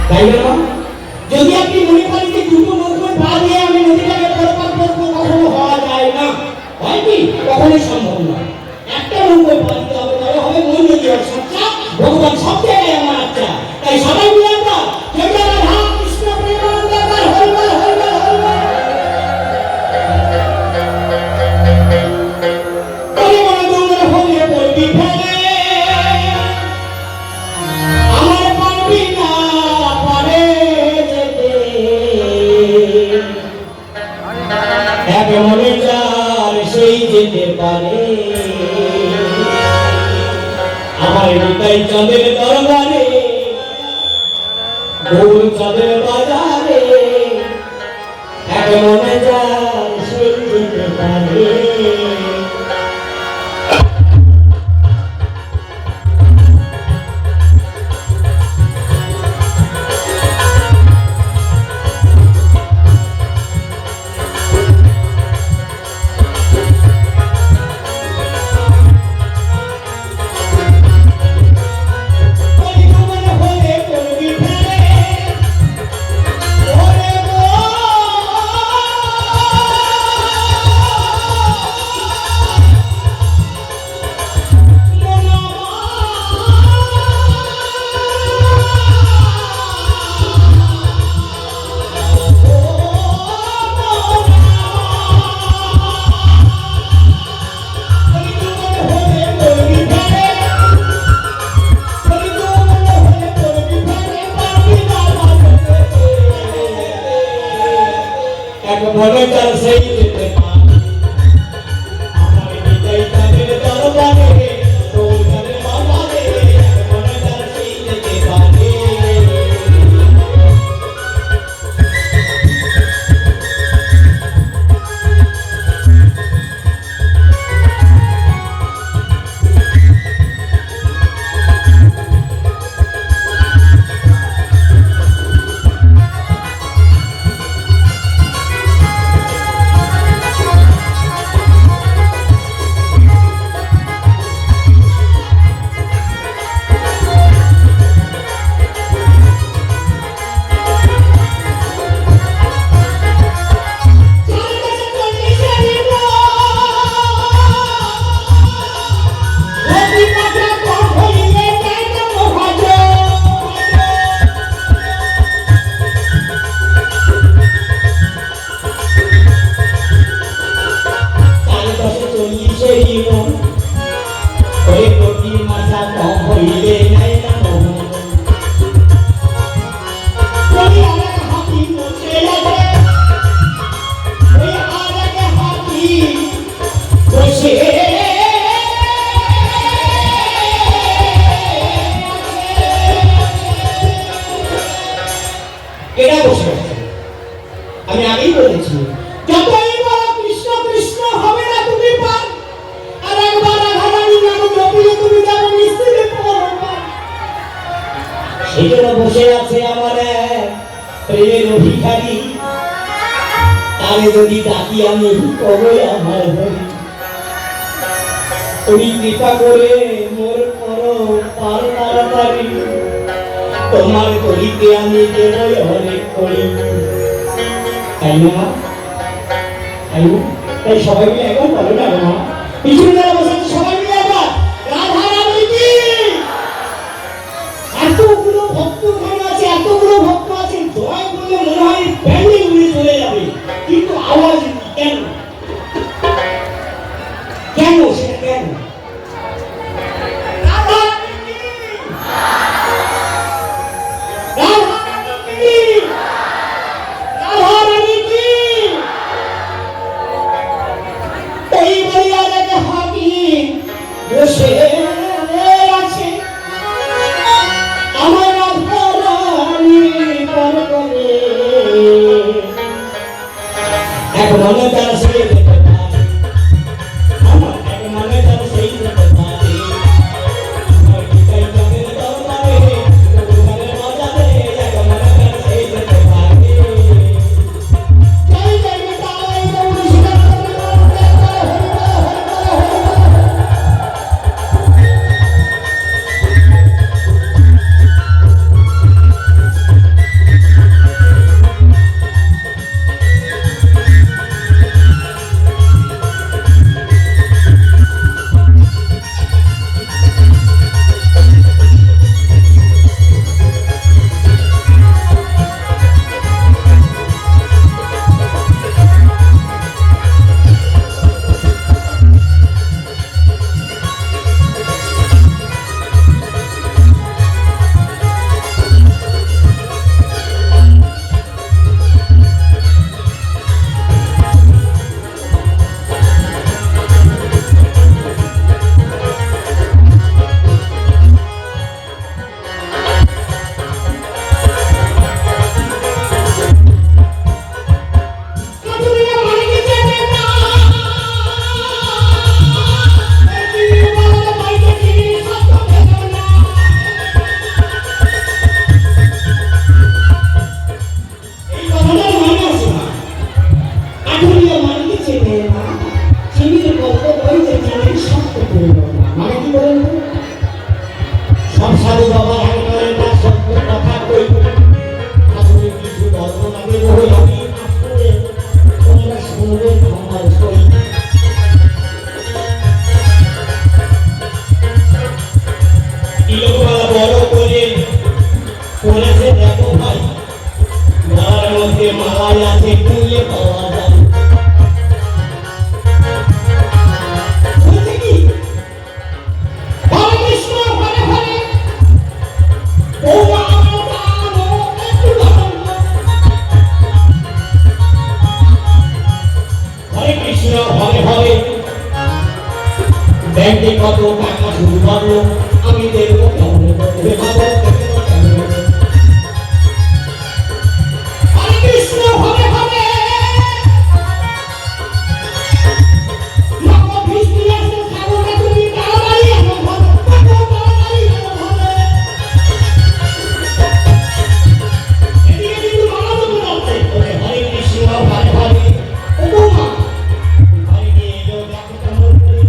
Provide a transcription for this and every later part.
তাই না? যদি আপনি মনে করেন যে দুটো নৌকোয় পা দিয়ে আমি নদীটাকে পারাপার করবো, কখনো হওয়া যায় না। হয় কি? কখনোই সম্ভব নয়। একটা নৌকোয় পা দিতে হবে, তবে হবে মই নদী আর সাচ্চা, ভগবান সব জায়গায় আমার আচ্ছা। তাই সবাই মিলে আমরা জয় জয় রাধা কৃষ্ণ প্রেমানন্দ হরি বল হরি বল হরি বল। তবে মনে তোমরা হলে পড়বি ফেলে, আমার পারবি না পারে যেতে। এক মনে যার সেই যেতে পারে, আমার নিতাই চাঁদের দরবারে, গোল চাঁদের বাজারে, এক মনে যার সেই যেতে পারে। মনে চার সেই যেতে পারে, আমার নিতাই চাঁদের দরবারে, গোল চাঁদের বাজারে, মনে চার সেই যেতে পারে। আমি আগেই বলেছি, যতই বড় কৃষ্ণ কৃষ্ণ হবে না তুমি পার, আর একবার রাধারানী নাম জপিলে তুমি যাবে নিশ্চিতে পরপার। সেজন্য বসে আছে আমার এক প্রেমের অধিকারী, তারে যদি ডাকি আমি কবে আমার হরি। তুমি কৃপা করে মোর করো পার তাড়াতাড়ি, তোমার করিতে আমি দেবই অনেক করি। তাই না মা? তাই না? তাই সবাই মিলে একবার বলো না মা, পিছনে যারা বসে আছে সবাই মিলে একবার রাধা রানী কি। এতগুলো ভক্ত ওখানে আছে, এতগুলো ভক্ত আছে, জয় বললে মনে হয় প্যান্ডেল উড়ে চলে যাবে, কিন্তু আওয়াজ কেন? কেন সেটা কেন? এই বলিয়া রেখে হাঁটি তিলকমালা বড় করে করেছে দেখো ভাই, গলার মধ্যে মালাই আছে খুললে পাওয়া যায়। ব্যাংকে কত টাকা শুরু করলো, আমি দেখবো কেমন করে পাবো। হরে কৃষ্ণ হরে হরে নব বৃষ্টি আসে সাগরে তুমি তাড়াতাড়ি এমন ভাবে তাড়াতাড়ি এমন ভাবে এদিকে কিন্তু মারা তো যাচ্ছে। হরে কৃষ্ণ হরে হরে ও মা হরে কে এলো দেখো কেমন করে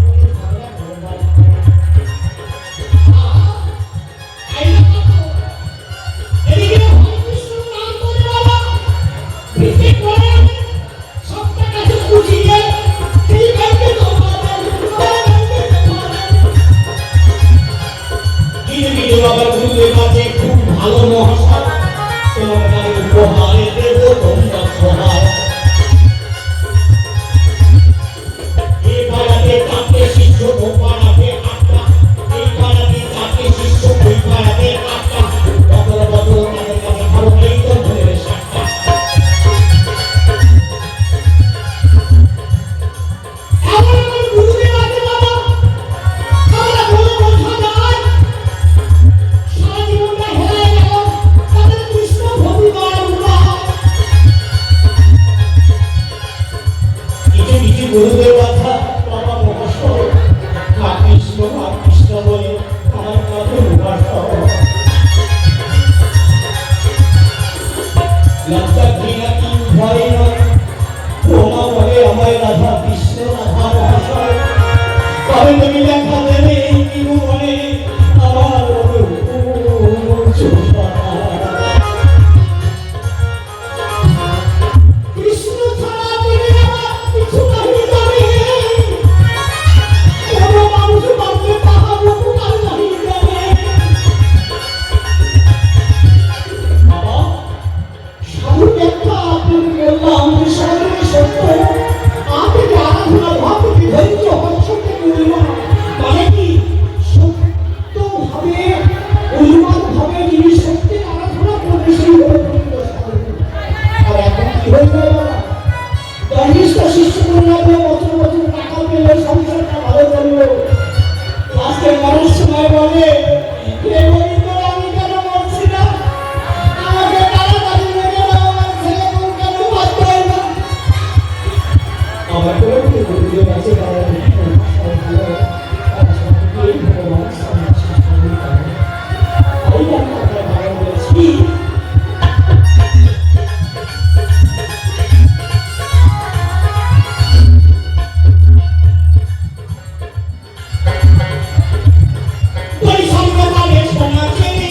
খুব ভালো মহাশয়, তোমার কাছে উপহারে দেব তোমরা সহায়। এই পাড়াতে চারটে শিষ্য, ও পাড়াতে আটটা, এই পাড়াতে চারটে শিষ্য, ওই পাড়াতে আটটা, বছর বছর তাদের কাছে ভালো এই তো ধরে সাতটা। এমন এমন গুরুদেব আছে বাবা, আমরা বলে বোঝা যায় সারা জীবনটা হেরে গেল তাদের কৃষ্ণ ভক্তিবার উপায়। কিছু কিছু গুরুদেব আছে বাবা মহাশয়, মা কৃষ্ণ বলে আমার কাছে উপাসক। লজ্জা ঘৃণা কি ভয় নয়, প্রমা বলে আমায় রাধা কৃষ্ণ রাধা মহাশয়। তবে তুমি দেখা দেবে এই জীবনে আমার কৃষ্ণ ছাড়া তুমি আমার কিছু নাহি জানে, কোন মানুষ বাঁচবে তাহার উপকার নাহি জানে। বাবা সাধু ব্যাখ্যা আপনাকে বললাম যে সাধুরে সত্য আপনাকে আরাধনা ভাব ধৈর্য হর্ষকে পূর্ণিমা মানে কি সত্য ভাবে উন্মাদ ভাবে যিনি সত্যের আরাধনা করবে সেই হল প্রকৃত সাধু। আর এখন কি হয়ে যায় বাবা, দশটা শিষ্য করলে বছর বছর টাকা পেলে সংসারটা ভালো করলো, লাস্টে মরার সময় বলে হে গোবিন্দ আমি কেন মরছি না, আমাকে তাড়াতাড়ি মেরে দাও, আমার ছেলে বউ কেন বাদ দেয় না। আমার কোনো গুরুদেব আছে তারা ভালো এই ভগবান সামনে তাই আমি আপনার ভালো বলেছি। ওই সন্ন্যকালে সোনা চেনে,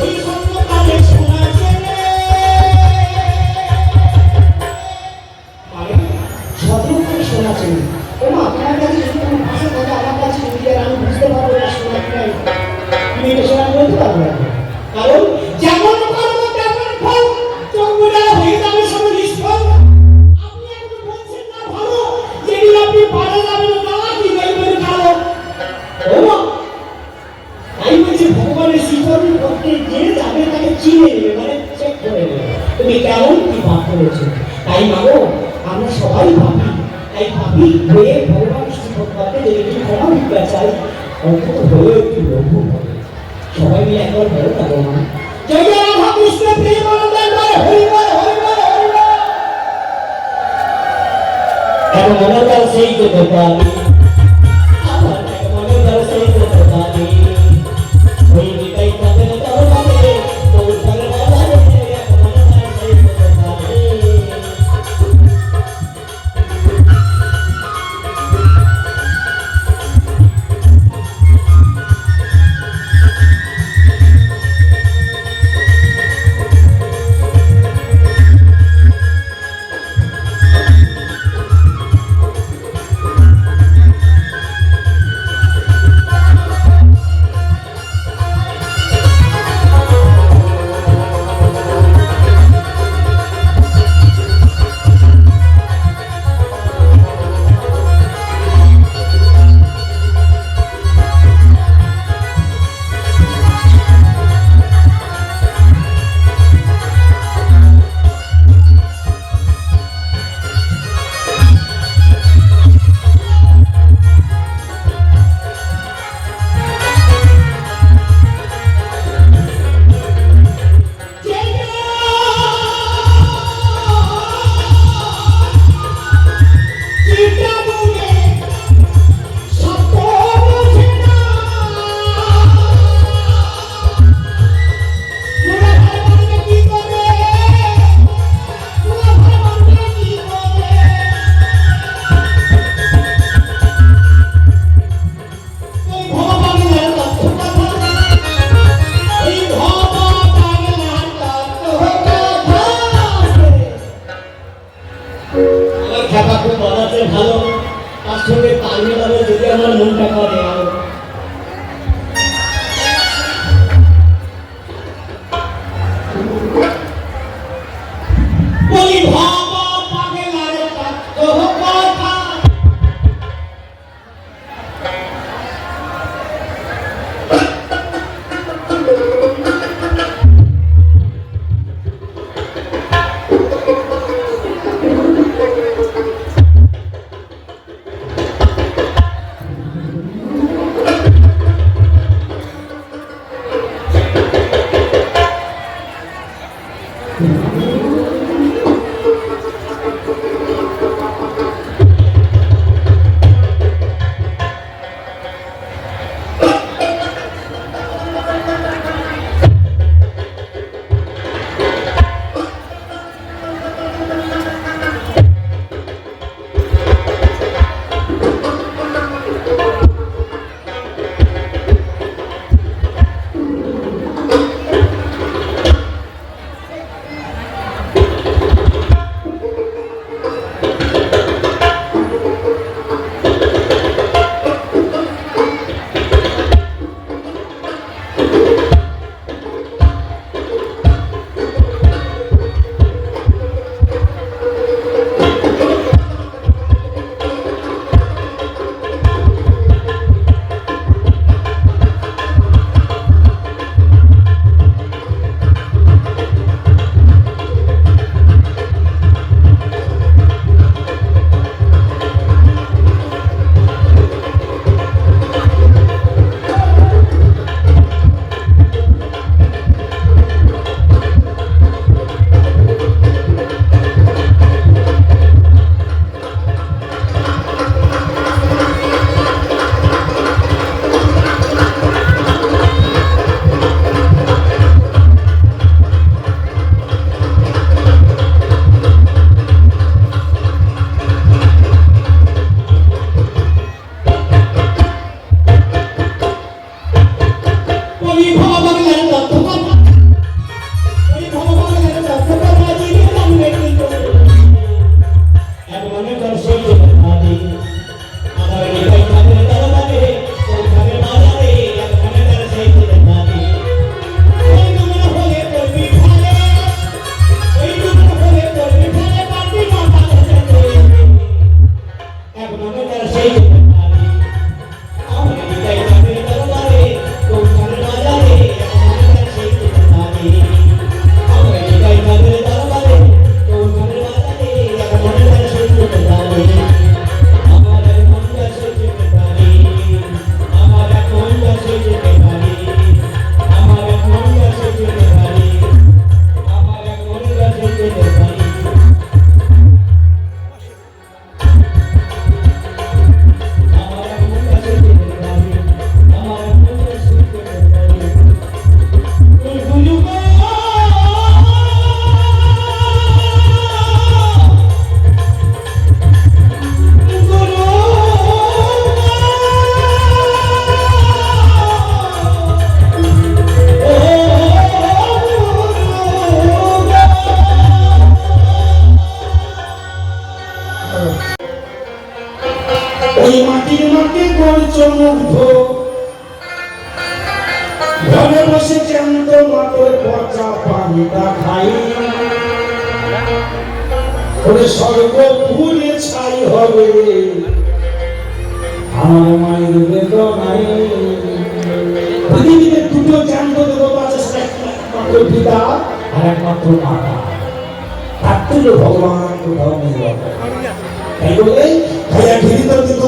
ওই সন্ন্যকালে সোনা চেনে, ভদ্রকালে সোনা চেনে। ও মা আপনার কাছে যদি কোনো ভাষা থাকে আমার কাছে যদি আর আমি বুঝতে পারবো না সোনা কি নাই, তুমি এটা সোনা বলতে পারবো না। কারণ যেমন কর্ম তেমন ফল, চোখগুলা হয়ে যাবে সব নিষ্ফল। আপনি এখন বলছেন না ভালো, যেদিন আপনি পারে যাবেন না কি বলবেন কালো। ও মা তাই বলছি ভগবানের শিকড়ি করতে যে যাবে তাকে চিনে নেবে, মানে চেক করে নেবে তুমি কেমন কি ভাব করেছো। তাই মাগো আমরা সবাই ভাবি, তাই ভাবি হয়ে ভগবান শিক্ষককে যদি একটু ক্ষমা ভিক্ষা চাই, অন্তত হয়ে একটু লঘু হবে। সবাই মিলে একবার বলো না গো মা, জয় রাধা কৃষ্ণ প্রেমানন্দ, হরি বল হরি বল হরি বল। এখন মনে হয় সেই তো পারি, আমার মনে হয় সেই তো পারি, ওই নিতাই তাদের দরবারে তোর দরবারে মনে হয় সেই তো পারি। আমি তবে যদি আমার মনটা করে আরো বলি ভাবা পাগলার কথা ওই মাটির মাকে করছ মুগ্ধ ঘরে বসে জ্যান্ত মাতর পচা পানিটা খাই ওরে স্বর্গ ভুলে ছাই হবে আমার মায়ের বেদনায় পৃথিবীতে দুটো জ্যান্ত দেবতা আছে, একমাত্র পিতা আর একমাত্র মাতা। তার তুল্য ভগবান কোথাও নেই। তাই বলে ভাইয়া ঘিরিত কিন্তু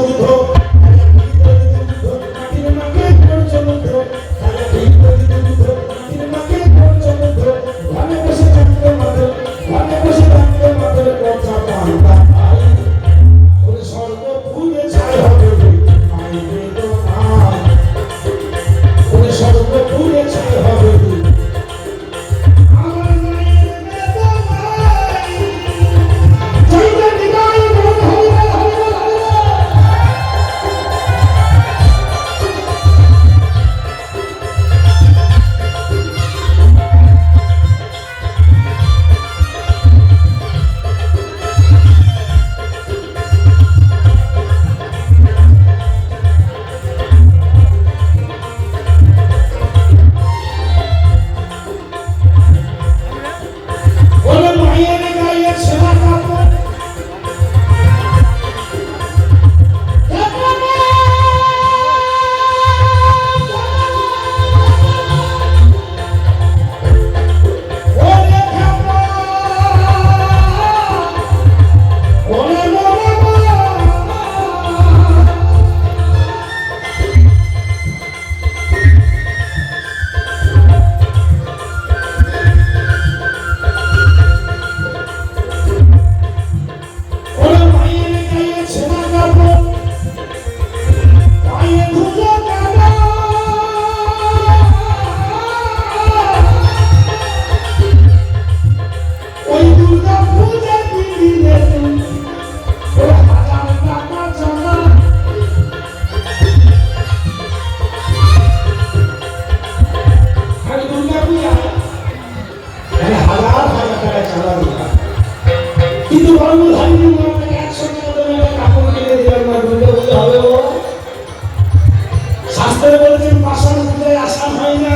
বলেছেন পাষাণ পূজায় আসান হয় না,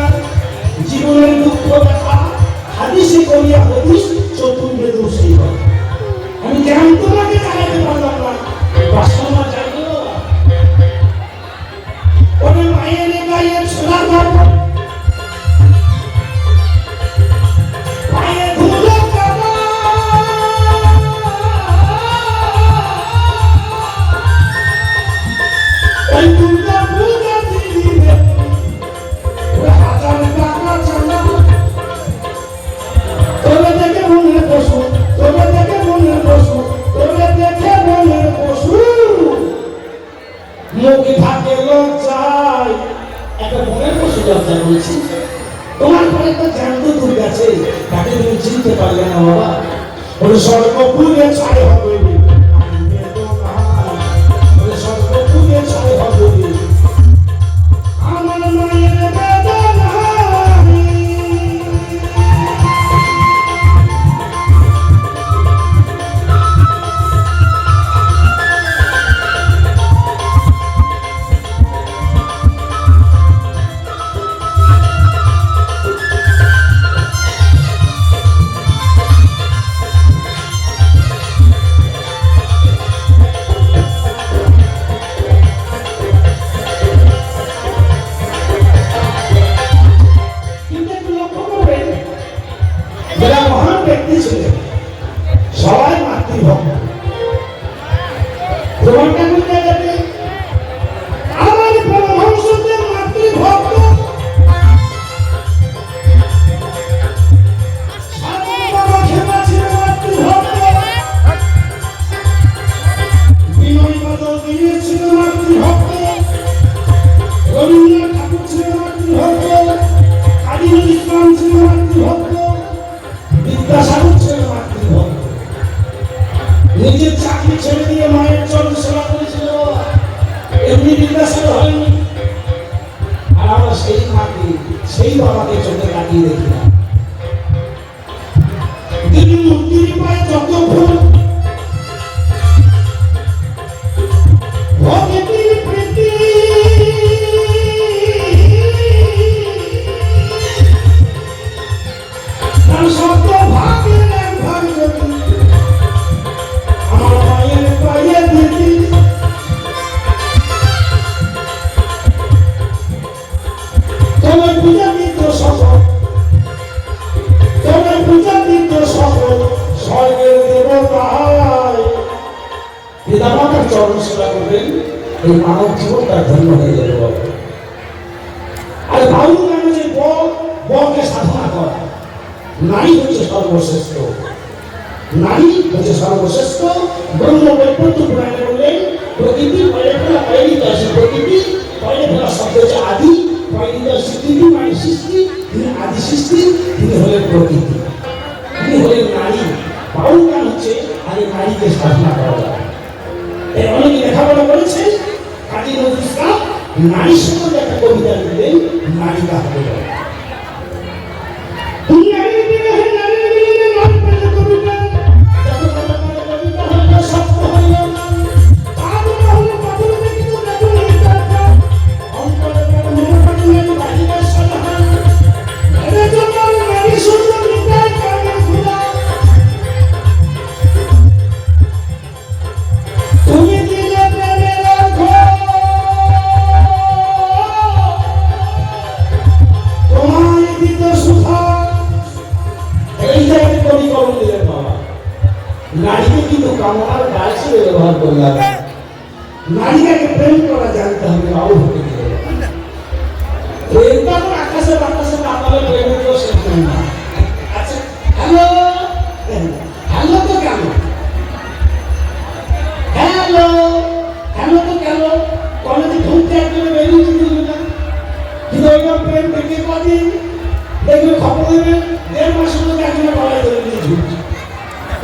জীবনের দুঃখ ব্যথা হাদিসে করিয়া হদিস চতুর্বে দোষী হয়। আমি কেন তোমাকে জানাতে পারলাম না বাসনা জানি ওরে মায়ের গায়ে ছোলা গল্প পায়ে ধুলো কাবা ওই দুর্গা পূজা দিলে ওরে হাজার টাকা চালা তোরে দেখে মনের পশু তোরে দেখে মনের পশু তোরে দেখে মনের পশু মুখ থাকে লজ্জায় একটা মনের পশু লজ্জা বলছি তোমার পরে তো জ্যান্ত দূর গেছে তাকে তুমি চিনতে পারলে না বাবা ওরে সর্বপুরে ছায় হবে ওরে সর্বপুরে ছায় হবে আমার মায়ের বেদনা সবাই মাতৃভক্ত প্রমাণটা করতে যাবে আমার পরমহংসদের মাতৃভক্ত বাবা খেপা ছিল মাতৃভক্ত বিনয় বাদল দিনের ছিল মাতৃভক্ত রবীন্দ্রনাথ ঠাকুর ছিল মাতৃভক্ত কাজী নজরুল ইসলাম ছিল মাতৃভক্ত বিদ্যাসাগর ছিল মাতৃভক্ত নিজের চাকরি ছেড়ে দিয়ে মায়ের চরণ সেবা করেছিল এমনি বিদ্যাসাগর হয়নি আর আমরা সেই মাকে সেই বাবাকে চোখে কাটিয়ে দেখলাম তিনি মূর্তির পায়ে যত ফুল ভগবতীর প্রীতি তার শব্দ ভাগের এক ভাগ যদি আমার মায়ের পায়ে দিতি তোমার পূজা দিত সকল তোমার পূজা দিত সকল স্বর্গের দেবতায় পিতামাতার চরণ সেবা করবেন এই মানব জীবনটা ধন্য হয়ে যেতে পারে আর ভালো নামে যে বলকে সাধনা করা নারী হচ্ছে সর্বশ্রেষ্ঠ নারী হচ্ছে সর্বশ্রেষ্ঠ ব্রহ্ম বৈপত্য পুরাণে বললেন প্রকৃতি পয়লে ফেলা পয়লিত আছে প্রকৃতি পয়লে ফেলা শব্দ হচ্ছে আদি পয়লিত স্বীকৃতি মানে সৃষ্টি তিনি আদি সৃষ্টি তিনি হলেন প্রকৃতি তিনি হলেন নারী বাউল গান হচ্ছে আগে নারীকে সাধনা করা যায় এই অনেকে লেখাপড়া করেছে কাজী নজরুল ইসলাম নারী সম্বন্ধে একটা কবিতা লিখলেন নারীকা হবে নারীকে কিন্তু কামনার গাছ ব্যবহার করলাম নারীকে প্রেম করা জানতে হবে বাবু হতে গেলে প্রেমটা তো আকাশে বাতাসে পাতালে প্রেমের তো শেষ হয় না আচ্ছা হ্যালো হ্যালো তো কেন হ্যালো হ্যালো তো কেন কলেজে ঢুকতে একজন বেরিয়ে দিল না কিন্তু ওইরকম প্রেম থেকে কদিন দেখবে খবর দেবে 1.5 মাসের মধ্যে একজনে গলায় ধরে নিয়ে ঝুঁকছে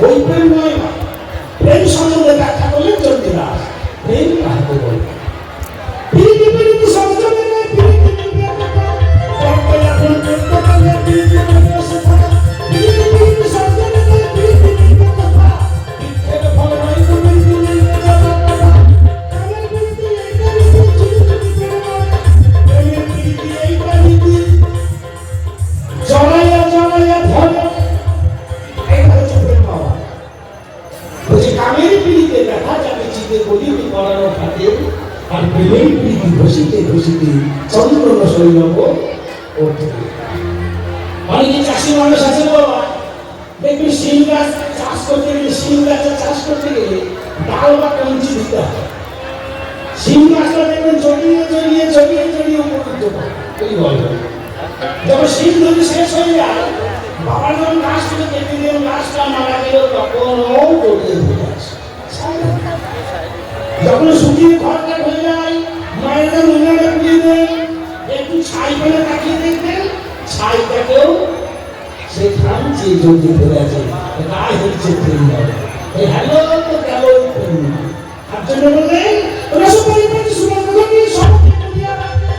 ওই প্রেম নয় প্রেম সম্বন্ধে ব্যাখ্যা করলে চলতে না প্রেম কাহাকে বলে পৃথিবীর সংযমে সই নেবো ওর থেকে। অনেকে চাষি মানুষ আছে বাবা, দেখবি শিম গাছ চাষ করতে গেলে, শিম গাছের চাষ করতে গেলে ডাল বা কঞ্চি দিতে হয়। শিম গাছটা দেখবেন জড়িয়ে জড়িয়ে জড়িয়ে জড়িয়ে উপকৃত হয়। এই গল্প যখন শিম ধরে শেষ হয়ে যায়, বাবা যখন গাছ থেকে কেটে দিলেন, গাছটা মারা গেল, তখনও জড়িয়ে ধরে আসে। যখন শুকিয়ে খড়কাট হয়ে যায়, মায়েরা উনানে পুড়িয়ে দেন, একটু ছাই ফেলে তাকিয়ে দেখবেন, ছাইটাকেও সে খামচে জড়িয়ে ধরে আছে। গায়ে হচ্ছে প্রেম হবে। এই হ্যালো তো কেবল প্রেম। তার জন্য বললেন রসপরি প্রতি সুমধুরী সবকে পুড়িয়া রাখে,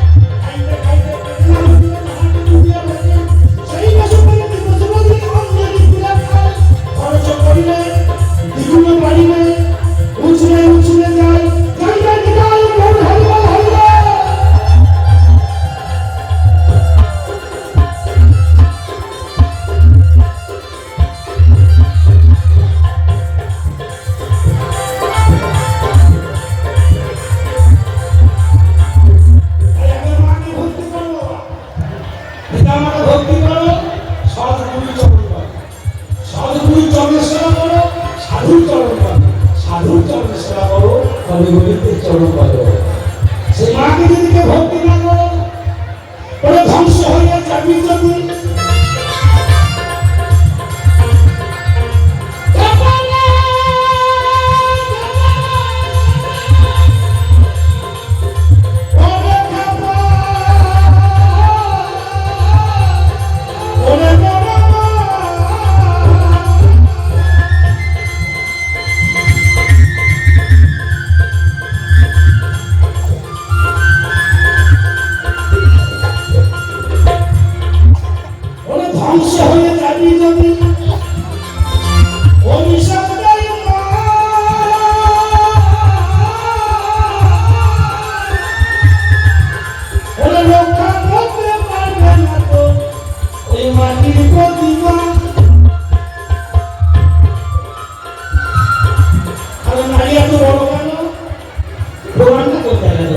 খাইতে খাইতে প্রেম নামে পুড়িয়া রাখে। সেই রসপরি প্রতি অঞ্জলি পুড়িয়া খায়, খরচ করিলে দ্বিগুণ বাড়িলে, উঁচুলে উঁচুলে যায়, জায়গা নিকাল মন হইল হইল। ধ্বংস হইয়া যাবি যদি ধ্বংস হয়ে যাবি যদি অভিশাপ দেয় মা। ওরে রক্ষা করতে পারবে না তো ওই মাটির প্রতিমা। আরে নারী এত বড় কেন? প্রমাণটা করতে গেল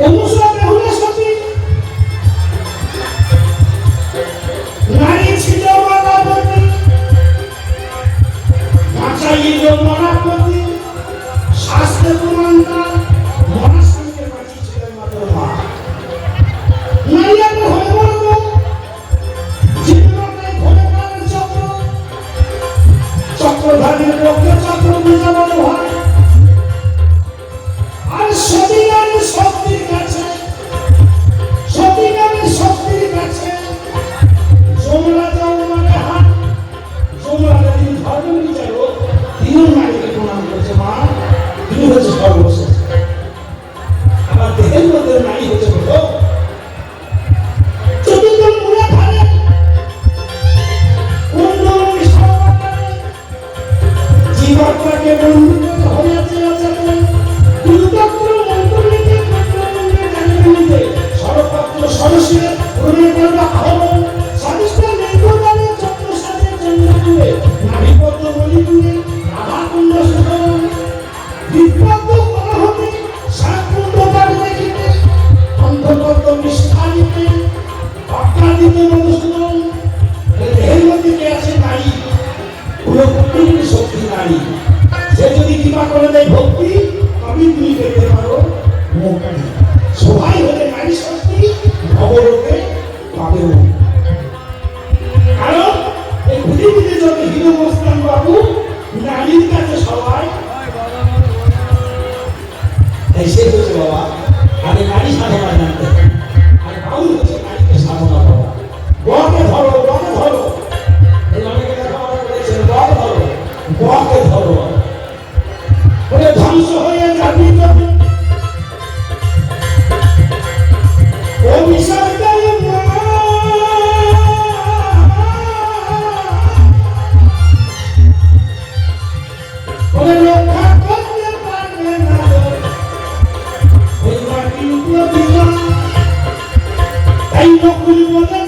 অনুসরা বেহুলা সতী নারী ছিল মানবতী, বাঁচাইল মনাপতি, শাস্ত্রে প্রমাণটা মনার সঙ্গে বাঁচিয়েছিলেন মাত্র মা। নারী এত হয়ে বলব জীবনটাই ঘরে প্রাণের চক্র, চক্রধারীর পক্ষে চক্র বুঝানো হয়। আর সতী নারী শক্তির কাছে, সতী নারী শক্তির কাছে যমরা যমরাকে হাত, যমরাকে তিনি ধর্ম বিচারক, তিনিও নারীকে প্রণাম করছে, মা তিনি হচ্ছে সর্বশেষ। আবার দেহের মধ্যে নারী হচ্ছে বলো চতুর্থ মূলে ধারে কুণ্ডলী সর্বকারে জীবাত্মাকে বন্ধুত্ব হইয়াছে আচারে দুর্দক্র মন্ত্রনীতি মন্ত্রমন্ত্রে জানিতে সর্বপাত্র সরসে প্রণয় করবে আহ্বান। স্বাদিষ্টা নির্ভরবারে চক্র সাথে চন্দ্রপুরে নারীপদ্ম বলিপুরে রাধাকুণ্ড সুতরাং বিপদ্ম করা হতে শাকুণ্ড পাঠ দেখিতে অন্ধপদ্ম বিস্তারিতে অজ্ঞাদিতে মধুসূদন। দেহের মধ্যে কে আছে? নারী। পুরোপুরি শক্তি নারী। সে যদি কৃপা করে দেয় ভক্তি, তবে তুমি পেতে পারো মুক্তি। সবাই হলে নারী শক্তি, ভবরূপে পাবে মুক্তি। কারণ এই পৃথিবীতে যত হিরো মস্তান বাবু নারীর কাছে সবাই শেষ হচ্ছে বাবা। আগে নারী সাধনা জানতে, আর বাউল হচ্ছে নারীকে সাধনা করা। বকে ধরো, বকে ধরো, এই অনেকে লেখাপড়া করেছেন, বক ধরো, বকে ধরো। ওরে ধ্বংস হয়ে যাবি যদি অভিশাপ দেয় মা। ওরে রক্ষা করতে পারবে না ওই মাটির প্রতিমা। তাই নকুল বলে